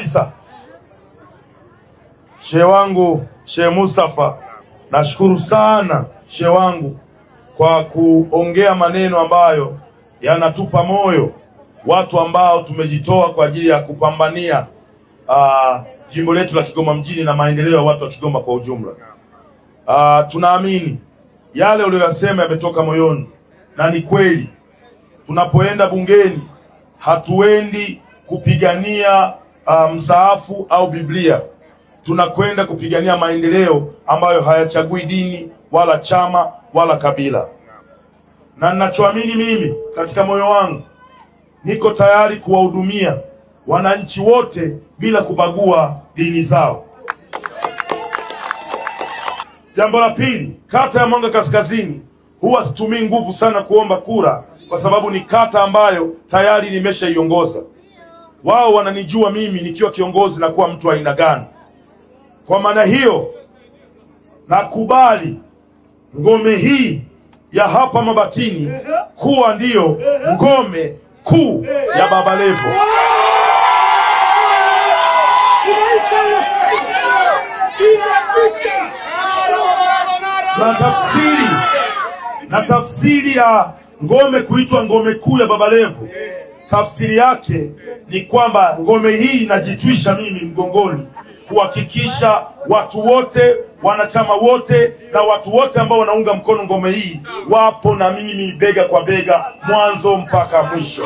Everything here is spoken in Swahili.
kabisa, shehe wangu Sheikh Mustafa, nashukuru sana shehe wangu kwa kuongea maneno ambayo yanatupa moyo watu ambao tumejitoa kwa ajili ya kupambania jimbo letu la Kigoma mjini na maendeleo ya watu wa Kigoma kwa ujumla. Tunaamini yale uliyosema yametoka moyoni, na ni kweli. Tunapoenda bungeni hatuendi kupigania msaafu au Biblia. Tunakwenda kupigania maendeleo ambayo hayachagui dini wala chama wala kabila. Na ninachoamini mimi katika moyo wangu, niko tayari kuwahudumia wananchi wote bila kubagua dini zao. Jambo la pili, kata ya Mwanga Kaskazini huwa situmii nguvu sana kuomba kura, kwa sababu ni kata ambayo tayari nimeshaiongoza. Wao wananijua mimi nikiwa kiongozi na kuwa mtu aina gani. Kwa maana hiyo, nakubali ngome hii ya hapa Mabatini kuwa ndiyo ngome kuu ya Baba Levo. Na tafsiri ya ngome kuitwa ngome kuu ya Baba Levo, tafsiri yake ni kwamba ngome hii inajitwisha mimi mgongoni kuhakikisha watu wote, wanachama wote na watu wote ambao wanaunga mkono ngome hii wapo na mimi bega kwa bega mwanzo mpaka mwisho.